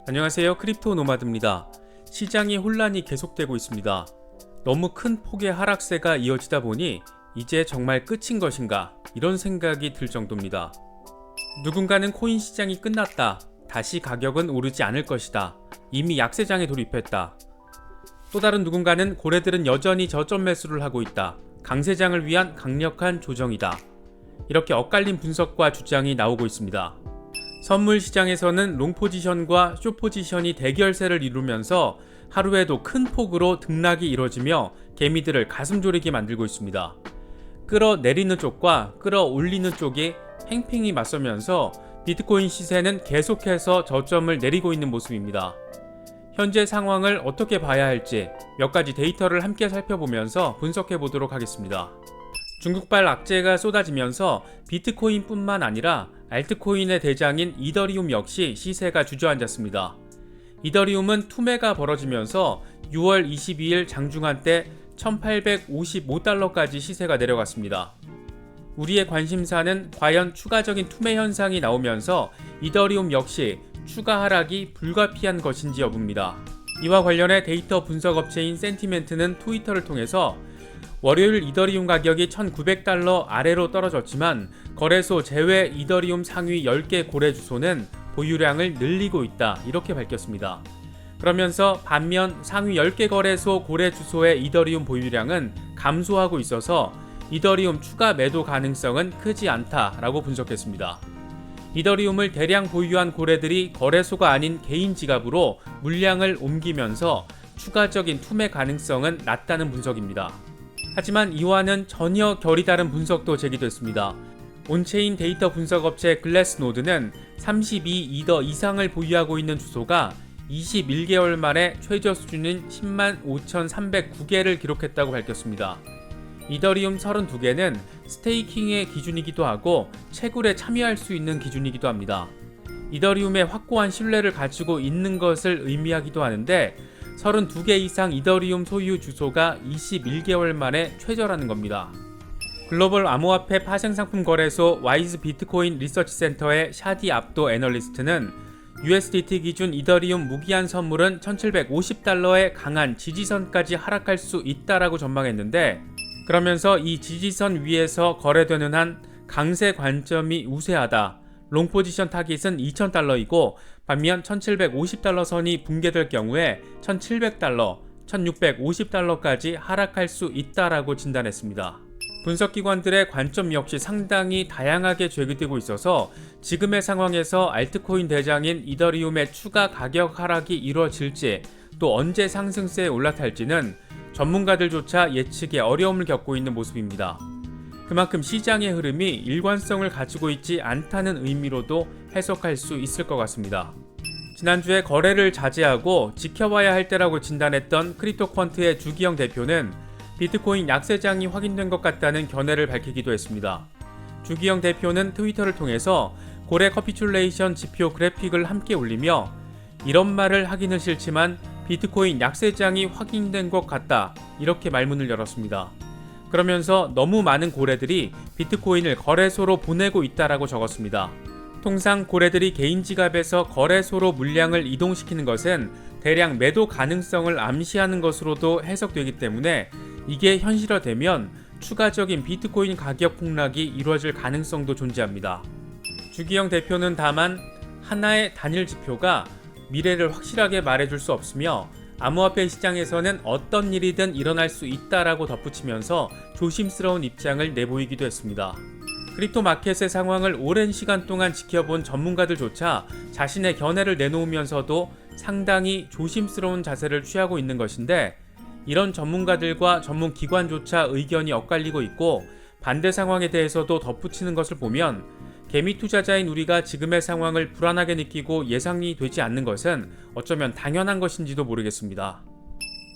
안녕하세요. 크립토 노마드입니다. 시장이 혼란이 계속되고 있습니다. 너무 큰 폭의 하락세가 이어지다 보니 이제 정말 끝인 것인가 이런 생각이 들 정도입니다. 누군가는 코인 시장이 끝났다. 다시 가격은 오르지 않을 것이다. 이미 약세장에 돌입했다. 또 다른 누군가는 고래들은 여전히 저점 매수를 하고 있다. 강세장을 위한 강력한 조정이다. 이렇게 엇갈린 분석과 주장이 나오고 있습니다. 선물 시장에서는 롱 포지션과 숏 포지션이 대결세를 이루면서 하루에도 큰 폭으로 등락이 이뤄지며 개미들을 가슴 졸이게 만들고 있습니다. 끌어내리는 쪽과 끌어올리는 쪽이 팽팽히 맞서면서 비트코인 시세는 계속해서 저점을 내리고 있는 모습입니다. 현재 상황을 어떻게 봐야 할지 몇 가지 데이터를 함께 살펴보면서 분석해 보도록 하겠습니다. 중국발 악재가 쏟아지면서 비트코인뿐만 아니라 알트코인의 대장인 이더리움 역시 시세가 주저앉았습니다. 이더리움은 투매가 벌어지면서 6월 22일 장중한 때 1855달러까지 시세가 내려갔습니다. 우리의 관심사는 과연 추가적인 투매 현상이 나오면서 이더리움 역시 추가 하락이 불가피한 것인지 여부입니다. 이와 관련해 데이터 분석 업체인 센티멘트는 트위터를 통해서 월요일 이더리움 가격이 1900달러 아래로 떨어졌지만 거래소 제외 이더리움 상위 10개 고래 주소는 보유량을 늘리고 있다 이렇게 밝혔습니다. 그러면서 반면 상위 10개 거래소 고래 주소의 이더리움 보유량은 감소하고 있어서 이더리움 추가 매도 가능성은 크지 않다라고 분석했습니다. 이더리움을 대량 보유한 고래들이 거래소가 아닌 개인 지갑으로 물량을 옮기면서 추가적인 투매 가능성은 낮다는 분석입니다. 하지만 이와는 전혀 결이 다른 분석도 제기됐습니다. 온체인 데이터 분석 업체 글래스노드는 32 이더 이상을 보유하고 있는 주소가 21개월 만에 최저 수준인 105,309개를 기록했다고 밝혔습니다. 이더리움 32개는 스테이킹의 기준이기도 하고 채굴에 참여할 수 있는 기준이기도 합니다. 이더리움의 확고한 신뢰를 가지고 있는 것을 의미하기도 하는데 32개 이상 이더리움 소유 주소가 21개월 만에 최저라는 겁니다. 글로벌 암호화폐 파생상품 거래소 와이즈 비트코인 리서치 센터의 샤디 압도 애널리스트는 USDT 기준 이더리움 무기한 선물은 1750달러의 강한 지지선까지 하락할 수 있다라고 전망했는데 그러면서 이 지지선 위에서 거래되는 한 강세 관점이 우세하다. 롱 포지션 타깃은 2000달러이고 반면 1750달러 선이 붕괴될 경우에 1700달러, 1650달러까지 하락할 수 있다라고 진단했습니다. 분석기관들의 관점 역시 상당히 다양하게 제기되고 있어서 지금의 상황에서 알트코인 대장인 이더리움의 추가 가격 하락이 이루어질지 또 언제 상승세에 올라탈지는 전문가들조차 예측에 어려움을 겪고 있는 모습입니다. 그만큼 시장의 흐름이 일관성을 가지고 있지 않다는 의미로도 해석할 수 있을 것 같습니다. 지난주에 거래를 자제하고 지켜봐야 할 때라고 진단했던 크립토퀀트의 주기영 대표는 비트코인 약세장이 확인된 것 같다는 견해를 밝히기도 했습니다. 주기영 대표는 트위터를 통해서 고래 커피츄레이션 지표 그래픽을 함께 올리며 이런 말을 하기는 싫지만 비트코인 약세장이 확인된 것 같다 이렇게 말문을 열었습니다. 그러면서 너무 많은 고래들이 비트코인을 거래소로 보내고 있다라고 적었습니다. 통상 고래들이 개인 지갑에서 거래소로 물량을 이동시키는 것은 대량 매도 가능성을 암시하는 것으로도 해석되기 때문에 이게 현실화되면 추가적인 비트코인 가격 폭락이 이루어질 가능성도 존재합니다. 주기영 대표는 다만 하나의 단일 지표가 미래를 확실하게 말해줄 수 없으며 암호화폐 시장에서는 어떤 일이든 일어날 수 있다라고 덧붙이면서 조심스러운 입장을 내보이기도 했습니다. 크립토 마켓의 상황을 오랜 시간 동안 지켜본 전문가들조차 자신의 견해를 내놓으면서도 상당히 조심스러운 자세를 취하고 있는 것인데 이런 전문가들과 전문기관조차 의견이 엇갈리고 있고 반대 상황에 대해서도 덧붙이는 것을 보면 개미 투자자인 우리가 지금의 상황을 불안하게 느끼고 예상이 되지 않는 것은 어쩌면 당연한 것인지도 모르겠습니다.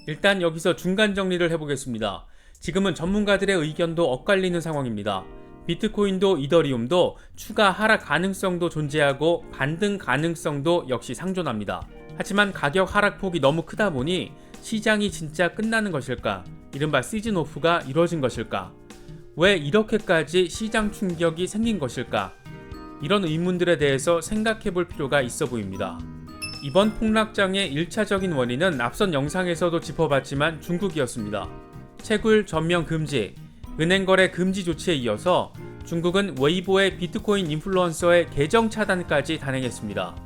일단 여기서 중간 정리를 해보겠습니다. 지금은 전문가들의 의견도 엇갈리는 상황입니다. 비트코인도 이더리움도 추가 하락 가능성도 존재하고 반등 가능성도 역시 상존합니다. 하지만 가격 하락폭이 너무 크다 보니 시장이 진짜 끝나는 것일까? 이른바 시즌오프가 이루어진 것일까? 왜 이렇게까지 시장 충격이 생긴 것일까? 이런 의문들에 대해서 생각해 볼 필요가 있어 보입니다. 이번 폭락장의 1차적인 원인은 앞선 영상에서도 짚어봤지만 중국이었습니다. 채굴 전면 금지, 은행 거래 금지 조치에 이어서 중국은 웨이보의 비트코인 인플루언서의 계정 차단까지 단행했습니다.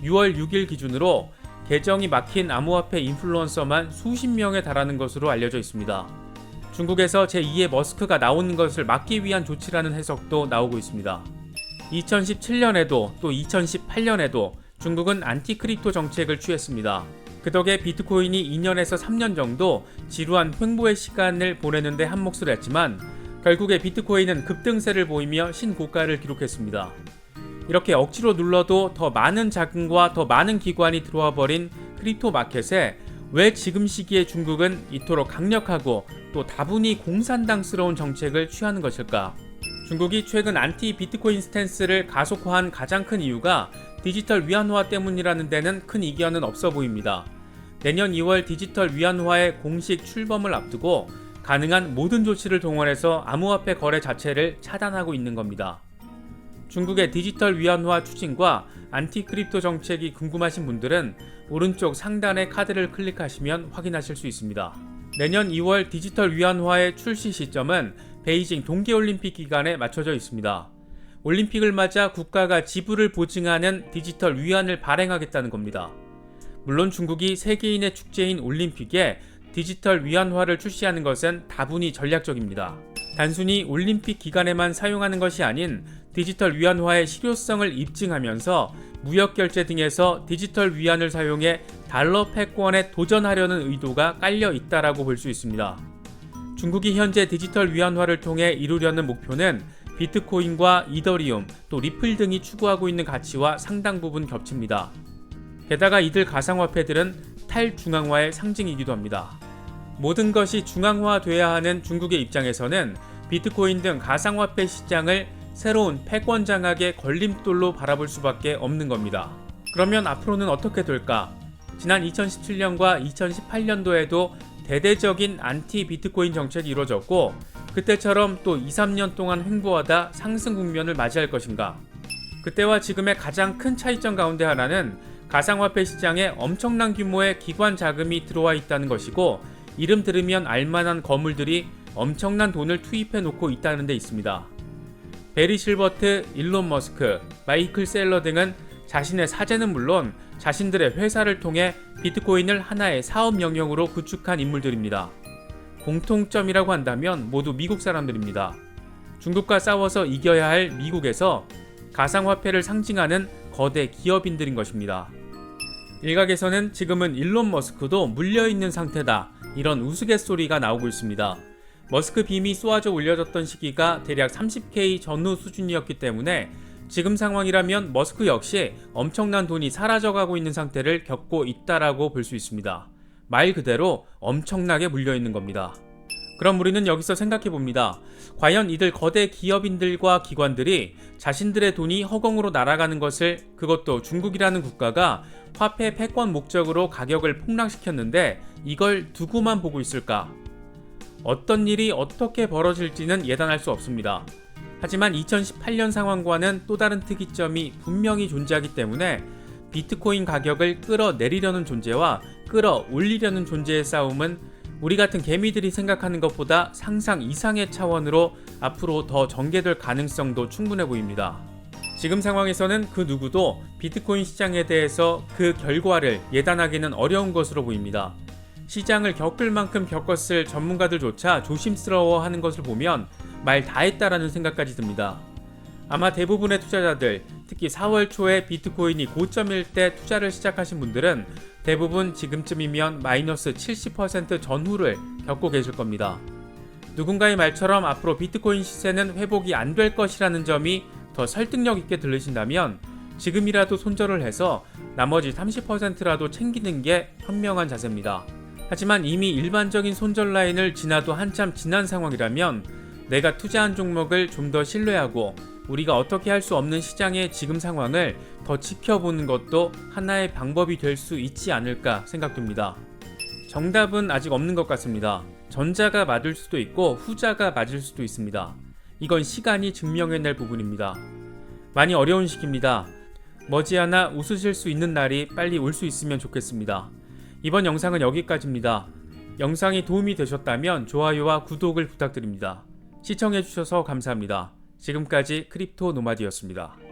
6월 6일 기준으로 계정이 막힌 암호화폐 인플루언서만 수십 명에 달하는 것으로 알려져 있습니다. 중국에서 제2의 머스크가 나오는 것을 막기 위한 조치라는 해석도 나오고 있습니다. 2017년에도 또 2018년에도 중국은 안티크립토 정책을 취했습니다. 그 덕에 비트코인이 2년에서 3년 정도 지루한 횡보의 시간을 보내는데 한몫을 했지만 결국에 비트코인은 급등세를 보이며 신고가를 기록했습니다. 이렇게 억지로 눌러도 더 많은 자금과 더 많은 기관이 들어와 버린 크립토 마켓에 왜 지금 시기에 중국은 이토록 강력하고 또 다분히 공산당스러운 정책을 취하는 것일까? 중국이 최근 안티 비트코인 스탠스를 가속화한 가장 큰 이유가 디지털 위안화 때문이라는 데는 큰 이견은 없어 보입니다. 내년 2월 디지털 위안화의 공식 출범을 앞두고 가능한 모든 조치를 동원해서 암호화폐 거래 자체를 차단하고 있는 겁니다. 중국의 디지털 위안화 추진과 안티크립토 정책이 궁금하신 분들은 오른쪽 상단의 카드를 클릭하시면 확인하실 수 있습니다. 내년 2월 디지털 위안화의 출시 시점은 베이징 동계올림픽 기간에 맞춰져 있습니다. 올림픽을 맞아 국가가 지불을 보증하는 디지털 위안을 발행하겠다는 겁니다. 물론 중국이 세계인의 축제인 올림픽에 디지털 위안화를 출시하는 것은 다분히 전략적입니다. 단순히 올림픽 기간에만 사용하는 것이 아닌 디지털 위안화의 실효성을 입증하면서 무역결제 등에서 디지털 위안을 사용해 달러 패권에 도전하려는 의도가 깔려 있다라고 볼 수 있습니다. 중국이 현재 디지털 위안화를 통해 이루려는 목표는 비트코인과 이더리움, 또 리플 등이 추구하고 있는 가치와 상당 부분 겹칩니다. 게다가 이들 가상화폐들은 탈중앙화의 상징이기도 합니다. 모든 것이 중앙화돼야 하는 중국의 입장에서는 비트코인 등 가상화폐 시장을 새로운 패권 장악의 걸림돌로 바라볼 수밖에 없는 겁니다. 그러면 앞으로는 어떻게 될까? 지난 2017년과 2018년도에도 대대적인 안티 비트코인 정책이 이루어졌고 그때처럼 또 2, 3년 동안 횡보하다 상승 국면을 맞이할 것인가? 그때와 지금의 가장 큰 차이점 가운데 하나는 가상화폐 시장에 엄청난 규모의 기관 자금이 들어와 있다는 것이고 이름 들으면 알만한 거물들이 엄청난 돈을 투입해 놓고 있다는 데 있습니다. 베리 실버트, 일론 머스크, 마이클 셀러 등은 자신의 사재는 물론 자신들의 회사를 통해 비트코인을 하나의 사업 영역으로 구축한 인물들입니다. 공통점이라고 한다면 모두 미국 사람들입니다. 중국과 싸워서 이겨야 할 미국에서 가상화폐를 상징하는 거대 기업인들인 것입니다. 일각에서는 지금은 일론 머스크도 물려있는 상태다, 이런 우스갯소리가 나오고 있습니다. 머스크 빔이 쏘아져 올려졌던 시기가 대략 30K 전후 수준이었기 때문에 지금 상황이라면 머스크 역시 엄청난 돈이 사라져가고 있는 상태를 겪고 있다라고 볼 수 있습니다. 말 그대로 엄청나게 물려있는 겁니다. 그럼 우리는 여기서 생각해 봅니다. 과연 이들 거대 기업인들과 기관들이 자신들의 돈이 허공으로 날아가는 것을, 그것도 중국이라는 국가가 화폐 패권 목적으로 가격을 폭락시켰는데 이걸 두고만 보고 있을까? 어떤 일이 어떻게 벌어질지는 예단할 수 없습니다. 하지만 2018년 상황과는 또 다른 특이점이 분명히 존재하기 때문에 비트코인 가격을 끌어내리려는 존재와 끌어올리려는 존재의 싸움은 우리 같은 개미들이 생각하는 것보다 상상 이상의 차원으로 앞으로 더 전개될 가능성도 충분해 보입니다. 지금 상황에서는 그 누구도 비트코인 시장에 대해서 그 결과를 예단하기는 어려운 것으로 보입니다. 시장을 겪을 만큼 겪었을 전문가들조차 조심스러워하는 것을 보면 말 다했다라는 생각까지 듭니다. 아마 대부분의 투자자들, 특히 4월 초에 비트코인이 고점일 때 투자를 시작하신 분들은 대부분 지금쯤이면 마이너스 70% 전후를 겪고 계실 겁니다. 누군가의 말처럼 앞으로 비트코인 시세는 회복이 안 될 것이라는 점이 더 설득력 있게 들리신다면 지금이라도 손절을 해서 나머지 30%라도 챙기는 게 현명한 자세입니다. 하지만 이미 일반적인 손절 라인을 지나도 한참 지난 상황이라면 내가 투자한 종목을 좀 더 신뢰하고 우리가 어떻게 할 수 없는 시장의 지금 상황을 더 지켜보는 것도 하나의 방법이 될 수 있지 않을까 생각됩니다. 정답은 아직 없는 것 같습니다. 전자가 맞을 수도 있고 후자가 맞을 수도 있습니다. 이건 시간이 증명해낼 부분입니다. 많이 어려운 시기입니다. 머지않아 웃으실 수 있는 날이 빨리 올 수 있으면 좋겠습니다. 이번 영상은 여기까지입니다. 영상이 도움이 되셨다면 좋아요와 구독을 부탁드립니다. 시청해주셔서 감사합니다. 지금까지 크립토 노마드였습니다.